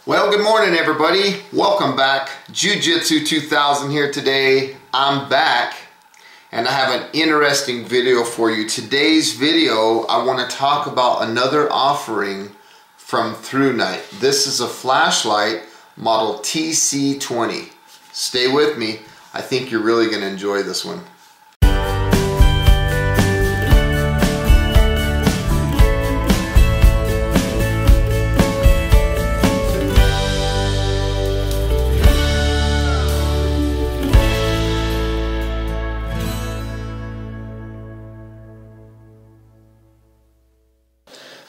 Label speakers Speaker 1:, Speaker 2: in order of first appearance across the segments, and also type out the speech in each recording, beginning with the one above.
Speaker 1: Well, good morning everybody. Welcome back. Jiu-Jitsu 2000 here today. I'm back and I have an interesting video for you. Today's video, I want to talk about another offering from Thrunite. This is a flashlight model TC20. Stay with me. I think you're really going to enjoy this one.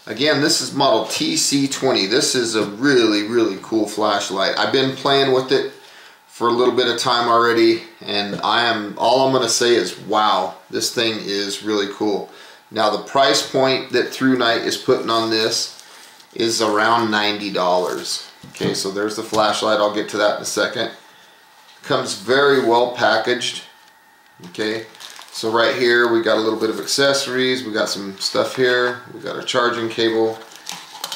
Speaker 1: Again, this is model TC20. This is a really cool flashlight. I've been playing with it for a little bit of time already, and all I'm going to say is wow, this thing is really cool. Now the price point that Thrunite is putting on this is around $90. Okay, so there's the flashlight. I'll get to that in a second. Comes very well packaged. Okay. So right here we got a little bit of accessories, we got some stuff here, we got a charging cable,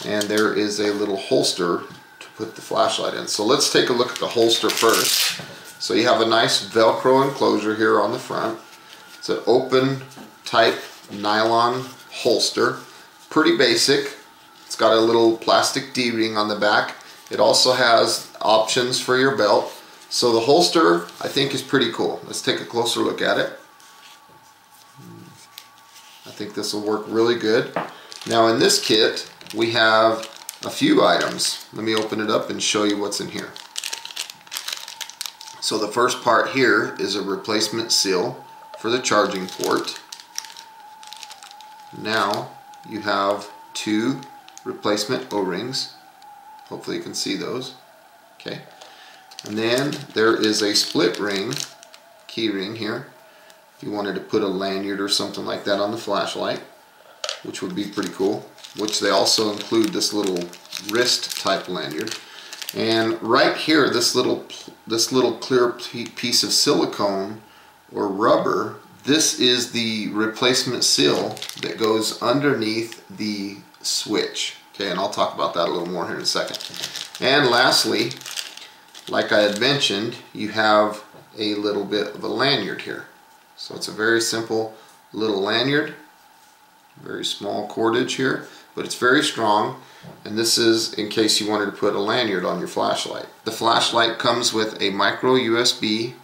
Speaker 1: and there is a little holster to put the flashlight in. So let's take a look at the holster first. So you have a nice Velcro enclosure here on the front. It's an open type nylon holster, pretty basic. It's got a little plastic D-ring on the back. It also has options for your belt. So the holster I think is pretty cool. Let's take a closer look at it. I think this will work really good. Now in this kit we have a few items. Let me open it up and show you what's in here. So the first part here is a replacement seal for the charging port. Now you have two replacement O-rings. Hopefully you can see those. Okay. And then there is a split ring, key ring here. If you wanted to put a lanyard or something like that on the flashlight, which would be pretty cool, which they also include this little wrist type lanyard. And right here, this little clear piece of silicone or rubber, this is the replacement seal that goes underneath the switch. Okay, and I'll talk about that a little more here in a second. And lastly, like I had mentioned, you have a little bit of a lanyard here. So it's a very simple little lanyard, very small cordage here, but it's very strong, and this is in case you wanted to put a lanyard on your flashlight. The flashlight comes with a micro USB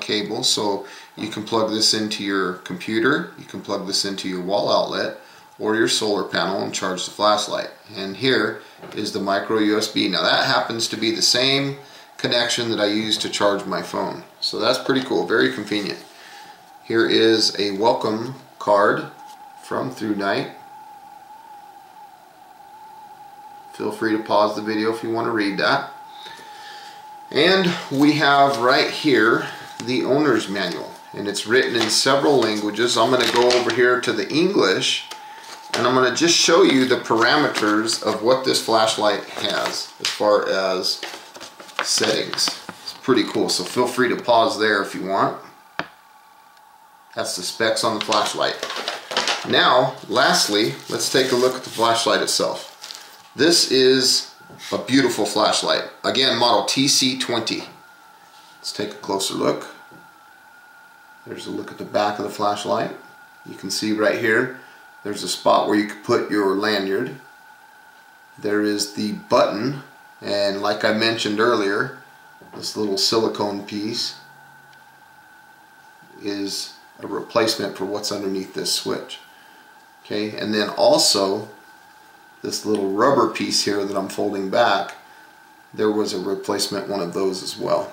Speaker 1: cable, so you can plug this into your computer, you can plug this into your wall outlet or your solar panel and charge the flashlight. And here is the micro USB. Now that happens to be the same connection that I use to charge my phone. So that's pretty cool, very convenient. Here is a welcome card from Thrunite. Feel free to pause the video if you want to read that. And we have right here the owner's manual, and it's written in several languages. I'm going to go over here to the English, and I'm going to just show you the parameters of what this flashlight has as far as settings. It's pretty cool, so feel free to pause there if you want. That's the specs on the flashlight. Now, lastly, let's take a look at the flashlight itself. This is a beautiful flashlight. Again, model TC20. Let's take a closer look. There's a look at the back of the flashlight. You can see right here, there's a spot where you could put your lanyard. There is the button, and like I mentioned earlier, this little silicone piece is a replacement for what's underneath this switch. Okay, and then also this little rubber piece here that I'm folding back, there was a replacement one of those as well.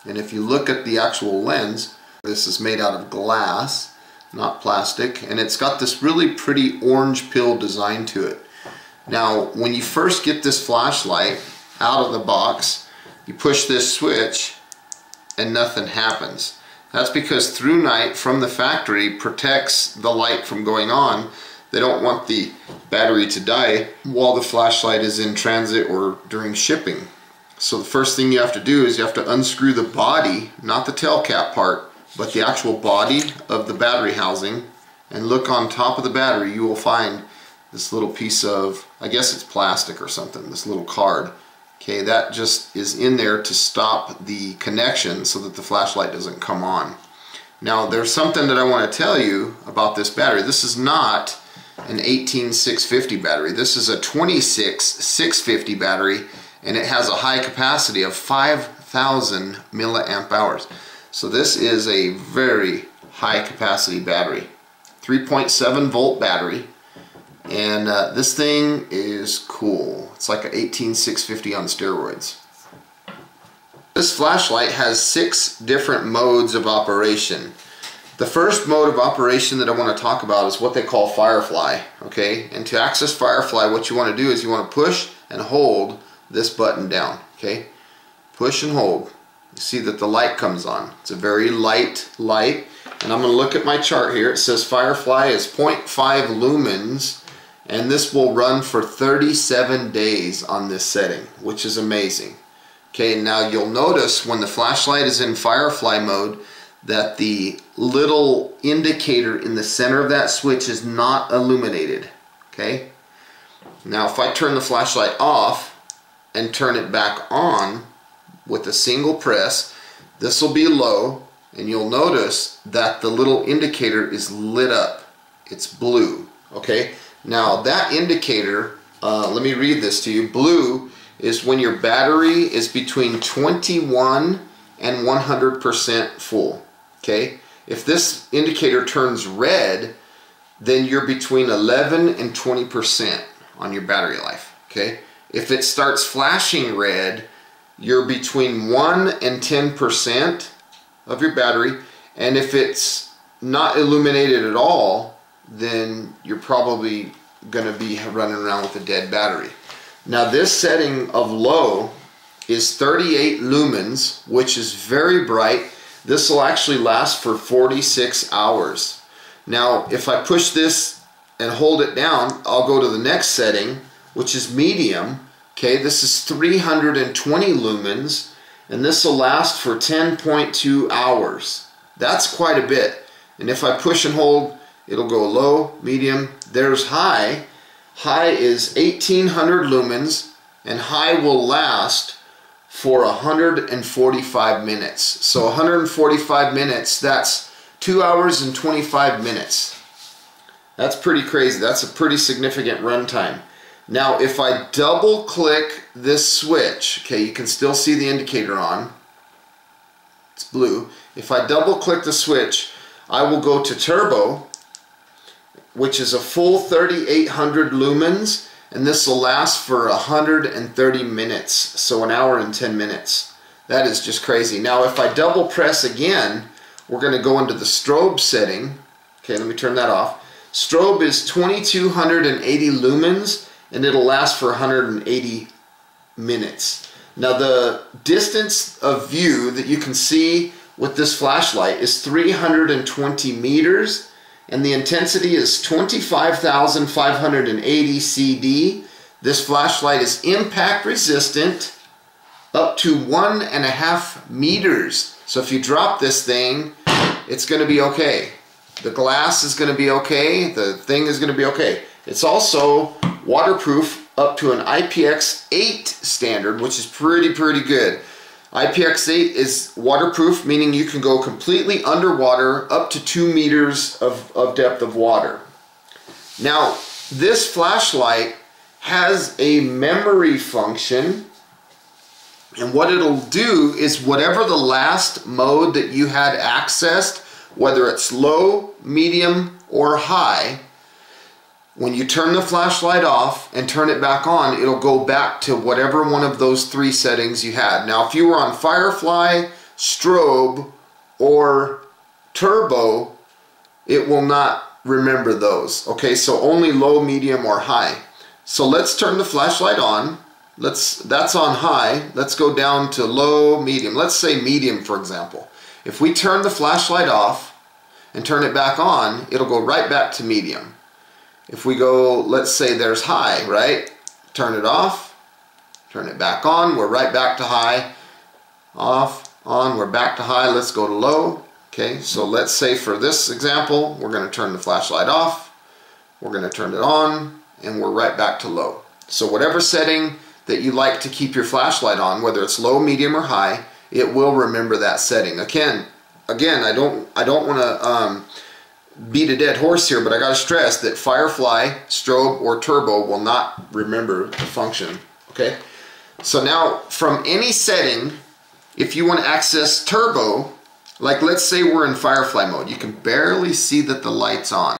Speaker 1: And if you look at the actual lens, this is made out of glass, not plastic, and it's got this really pretty orange pill design to it. Now when you first get this flashlight out of the box, you push this switch and nothing happens. That's because Thrunite from the factory protects the light from going on. They don't want the battery to die while the flashlight is in transit or during shipping. So the first thing you have to do is you have to unscrew the body, not the tail cap part, but the actual body of the battery housing, and look on top of the battery. You will find this little piece of, I guess it's plastic or something, this little card. Okay, that just is in there to stop the connection so that the flashlight doesn't come on. Now there's something that I want to tell you about this battery. This is not an 18650 battery. This is a 26650 battery, and it has a high capacity of 5,000 milliamp hours. So this is a very high capacity battery. 3.7 volt battery, and this thing is cool. It's like an 18650 on steroids. This flashlight has 6 different modes of operation. The first mode of operation that I want to talk about is what they call Firefly. Okay, and to access Firefly, what you want to do is you want to push and hold this button down. Okay, push and hold. You see that the light comes on. It's a very light light, and I'm going to look at my chart here. It says Firefly is 0.5 lumens, and this will run for 37 days on this setting, which is amazing. Okay, now you'll notice when the flashlight is in Firefly mode that the little indicator in the center of that switch is not illuminated. Okay, now if I turn the flashlight off and turn it back on with a single press, this will be low, and you'll notice that the little indicator is lit up. It's blue. Okay, now that indicator, let me read this to you. Blue is when your battery is between 21 and 100% full. Okay, if this indicator turns red, then you're between 11 and 20% on your battery life. Okay, if it starts flashing red, you're between 1 and 10% of your battery, and if it's not illuminated at all, then you're probably going to be running around with a dead battery. Now this setting of low is 38 lumens, which is very bright. This will actually last for 46 hours. Now if I push this and hold it down, I'll go to the next setting, which is medium. Okay, this is 320 lumens, and this will last for 10.2 hours. That's quite a bit. And if I push and hold, it'll go low, medium. There's high. High is 1800 lumens, and high will last for 145 minutes. So 145 minutes, that's 2 hours and 25 minutes. That's pretty crazy. That's a pretty significant runtime. Now if I double click this switch, okay, you can still see the indicator on. It's blue. If I double click the switch, I will go to turbo, which is a full 3800 lumens, and this will last for 130 minutes, so an hour and 10 minutes. That is just crazy. Now if I double press again, we're going to go into the strobe setting. Okay, let me turn that off. Strobe is 2280 lumens, and it'll last for 180 minutes. Now the distance of view that you can see with this flashlight is 320 meters, and the intensity is 25,580 CD. This flashlight is impact resistant up to 1.5 meters. So if you drop this thing, it's going to be okay. The glass is going to be okay. The thing is going to be okay. It's also waterproof up to an IPX8 standard, which is pretty good. IPX8 is waterproof, meaning you can go completely underwater up to 2 meters of depth of water. Now, this flashlight has a memory function, and what it'll do is whatever the last mode that you had accessed, whether it's low, medium, or high, when you turn the flashlight off and turn it back on, it'll go back to whatever one of those 3 settings you had. Now if you were on Firefly, strobe, or turbo, it will not remember those. Okay, so only low, medium, or high. So let's turn the flashlight on. That's on high. Let's go down to low, medium. Let's say medium, for example. If we turn the flashlight off and turn it back on, it'll go right back to medium. If we go, let's say there's high, right? Turn it off, turn it back on, we're right back to high. Off, on, we're back to high. Let's go to low. Okay, so let's say for this example, we're going to turn the flashlight off, we're going to turn it on, and we're right back to low. So whatever setting that you like to keep your flashlight on, whether it's low, medium, or high, it will remember that setting. Again, I don't want to beat a dead horse here, but I got to stress that Firefly, Strobe, or Turbo will not remember the function. Okay, so now from any setting, if you want to access Turbo, like let's say we're in Firefly mode, you can barely see that the light's on.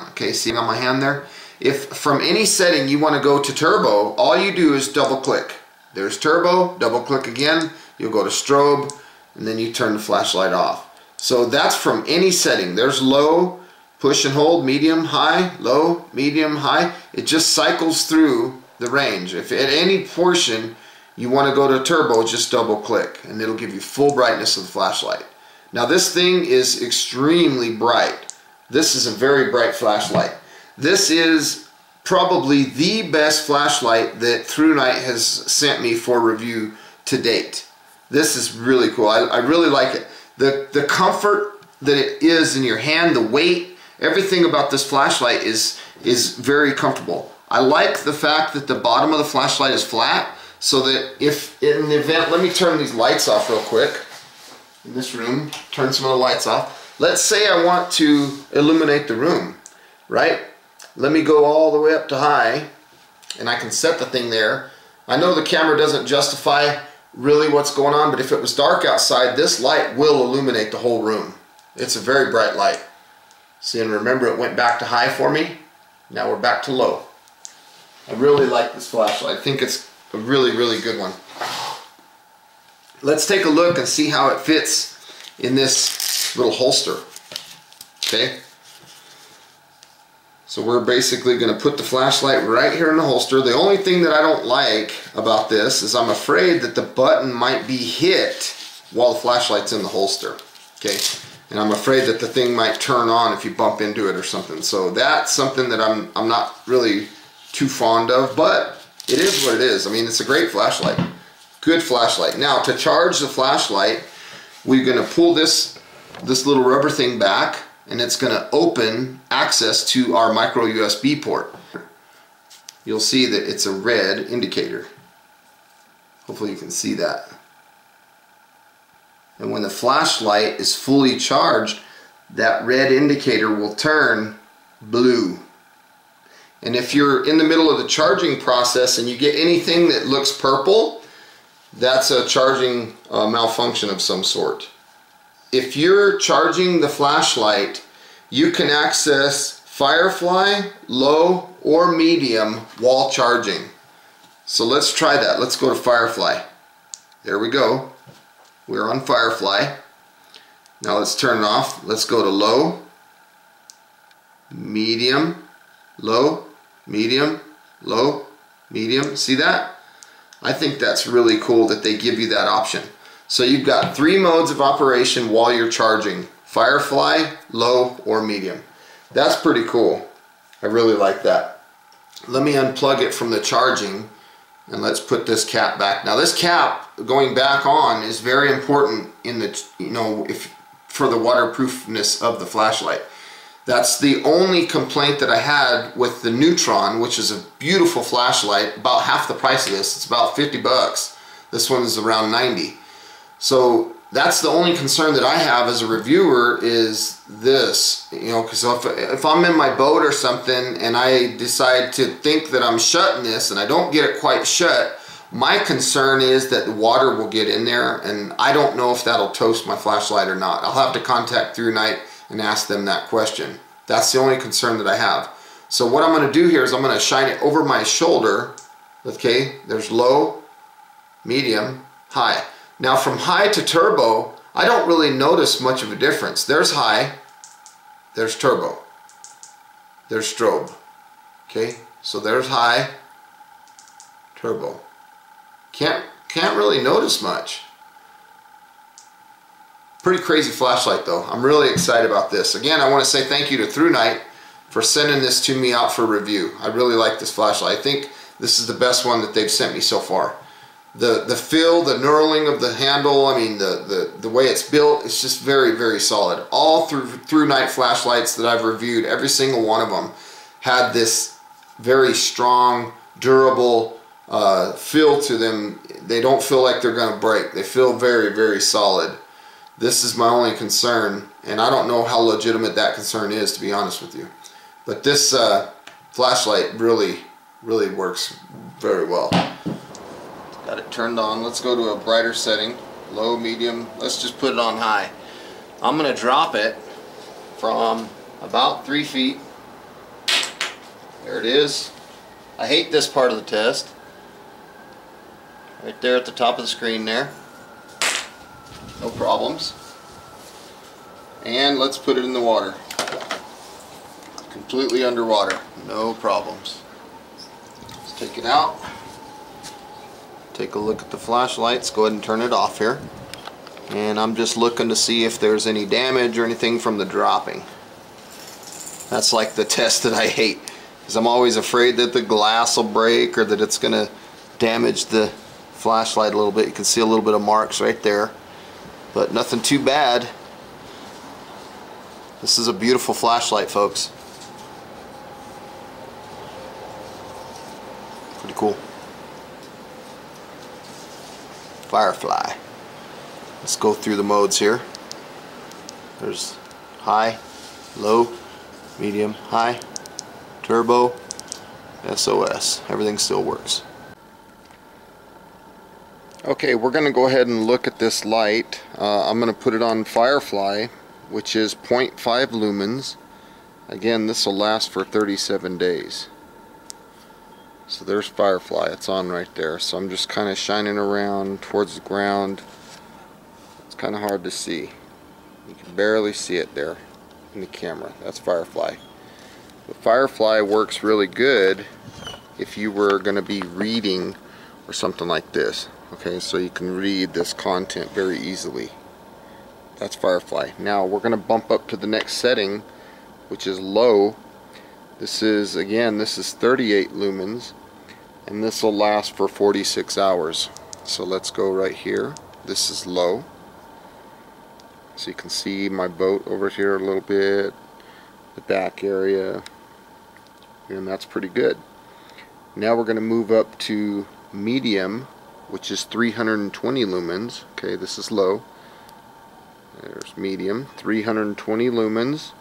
Speaker 1: Okay, see on my hand there? If from any setting you want to go to Turbo, all you do is double click. There's Turbo, double click again, you'll go to Strobe, and then you turn the flashlight off. So that's from any setting. There's low, push and hold, medium, high, low, medium, high. It just cycles through the range. If at any portion you want to go to Turbo, just double click and it'll give you full brightness of the flashlight. Now this thing is extremely bright. This is a very bright flashlight. This is probably the best flashlight that Thrunite has sent me for review to date. This is really cool. I really like it. The comfort that it is in your hand, the weight, everything about this flashlight is very comfortable. I like the fact that the bottom of the flashlight is flat, so that if in the event, let me turn these lights off real quick in this room, turn some of the lights off. Let's say I want to illuminate the room, right? Let me go all the way up to high and I can set the thing there. I know the camera doesn't justify really what's going on, but if it was dark outside, this light will illuminate the whole room. It's a very bright light. See, and remember it went back to high for me. Now we're back to low. I really like this flashlight. I think it's a really, really good one. Let's take a look and see how it fits in this little holster. Okay. So we're basically going to put the flashlight right here in the holster. The only thing that I don't like about this is I'm afraid that the button might be hit while the flashlight's in the holster. Okay. And I'm afraid that the thing might turn on if you bump into it or something. So that's something that I'm not really too fond of, but it is what it is. I mean, it's a great flashlight. Good flashlight. Now, to charge the flashlight, we're going to pull this little rubber thing back, and it's going to open access to our micro USB port. You'll see that it's a red indicator. Hopefully you can see that. And when the flashlight is fully charged, that red indicator will turn blue. And if you're in the middle of the charging process and you get anything that looks purple, that's a charging malfunction of some sort. If you're charging the flashlight, you can access Firefly, low, or medium while charging. So let's try that. Let's go to Firefly. There we go. We're on Firefly. Now let's turn it off. Let's go to low, medium, low, medium, low, medium. See that? I think that's really cool that they give you that option. So you've got 3 modes of operation while you're charging: Firefly, low, or medium. That's pretty cool. I really like that. Let me unplug it from the charging and let's put this cap back. Now this cap going back on is very important in the, for the waterproofness of the flashlight. That's the only complaint that I had with the Neutron, which is a beautiful flashlight, about half the price of this. It's about 50 bucks. This one is around 90. So that's the only concern that I have as a reviewer is this, because if I'm in my boat or something and I decide to think that I'm shutting this and I don't get it quite shut, my concern is that the water will get in there, and I don't know if that'll toast my flashlight or not. I'll have to contact Thrunite and ask them that question. That's the only concern that I have. So what I'm going to do here is I'm going to shine it over my shoulder. Okay, there's low, medium, high. Now from high to turbo, I don't really notice much of a difference. There's high, there's turbo, there's strobe. Okay, so there's high, turbo. Can't really notice much. Pretty crazy flashlight though. I'm really excited about this. Again, I want to say thank you to Thrunite for sending this to me out for review. I really like this flashlight. I think this is the best one that they've sent me so far. The feel, the knurling of the handle, I mean the way it's built, it's just very, very solid. All through Thrunite flashlights that I've reviewed, every single one of them had this very strong, durable feel to them. They don't feel like they're going to break. They feel very, very solid. This is my only concern, and I don't know how legitimate that concern is, to be honest with you. But this flashlight really works very well. Got it turned on. Let's go to a brighter setting. Low, medium. Let's just put it on high. I'm going to drop it from about 3 feet. There it is. I hate this part of the test. Right there at the top of the screen there. No problems. And let's put it in the water. Completely underwater. No problems. Let's take it out. Take a look at the flashlights. Go ahead and turn it off here. And I'm just looking to see if there's any damage or anything from the dropping. That's like the test that I hate, because I'm always afraid that the glass will break or that it's going to damage the flashlight a little bit. You can see a little bit of marks right there, but nothing too bad. This is a beautiful flashlight, folks. Pretty cool. Firefly. Let's go through the modes here. There's high, low, medium, high, turbo, SOS. Everything still works. Okay, we're going to go ahead and look at this light. I'm going to put it on Firefly, which is 0.5 lumens. Again, this will last for 37 days. So there's Firefly. It's on right there. So I'm just kind of shining around towards the ground. It's kind of hard to see. You can barely see it there in the camera. That's Firefly. The Firefly works really good if you were going to be reading or something like this. Okay, so you can read this content very easily. That's Firefly. Now we're going to bump up to the next setting, which is low. This is, again, this is 38 lumens, and this will last for 46 hours. So let's go right here. This is low. So you can see my boat over here a little bit, the back area, and that's pretty good. Now we're going to move up to medium, which is 320 lumens. Okay, this is low. There's medium, 320 lumens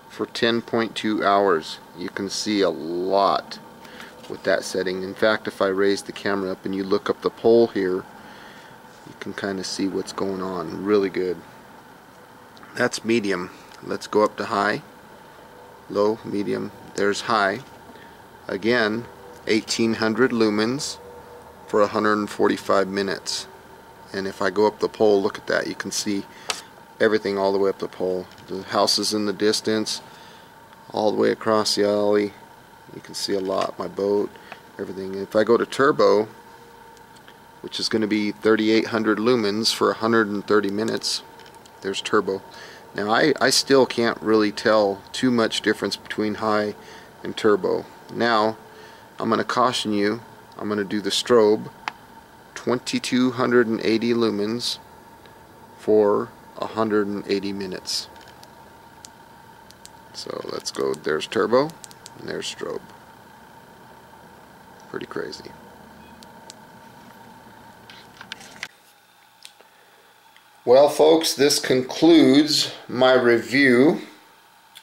Speaker 1: for 10.2 hours. You can see a lot with that setting. In fact, if I raise the camera up and you look up the pole here, you can kind of see what's going on. Really good. That's medium. Let's go up to high, low, medium. There's high. Again, 1800 lumens for 145 minutes. And if I go up the pole, look at that. You can see everything all the way up the pole. The house is in the distance, all the way across the alley. You can see a lot. My boat, everything. If I go to turbo, which is going to be 3800 lumens for 130 minutes, there's turbo. Now I still can't really tell too much difference between high and turbo. Now I'm going to caution you. I'm going to do the strobe, 2280 lumens for 180 minutes. So let's go. There's turbo and there's strobe. Pretty crazy. Well, folks, this concludes my review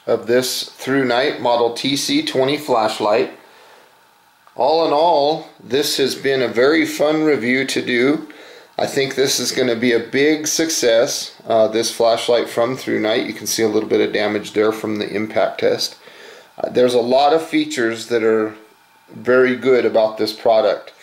Speaker 1: of this Thrunite model TC20 flashlight. All in all, this has been a very fun review to do. I think this is going to be a big success, this flashlight from Thrunite. You can see a little bit of damage there from the impact test. There's a lot of features that are very good about this product.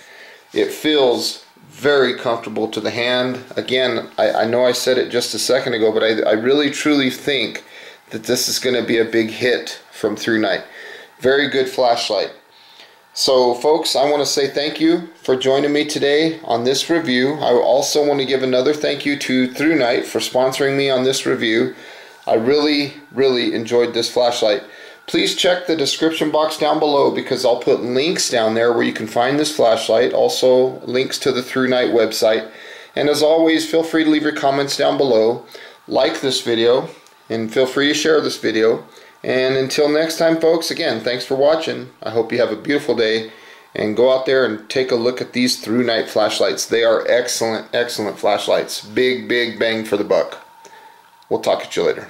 Speaker 1: It feels very comfortable to the hand. Again, I know I said it just a second ago, but I really truly think that this is going to be a big hit from Thrunite. Very good flashlight. So folks, I want to say thank you for joining me today on this review. I also want to give another thank you to Thrunite for sponsoring me on this review. I really enjoyed this flashlight. Please check the description box down below, because I'll put links down there where you can find this flashlight, also links to the Thrunite website. And as always, feel free to leave your comments down below, like this video, and feel free to share this video. And until next time, folks, again, thanks for watching. I hope you have a beautiful day, And go out there and take a look at these Thrunite flashlights. They are excellent, excellent flashlights. Big, big bang for the buck. We'll talk at you later.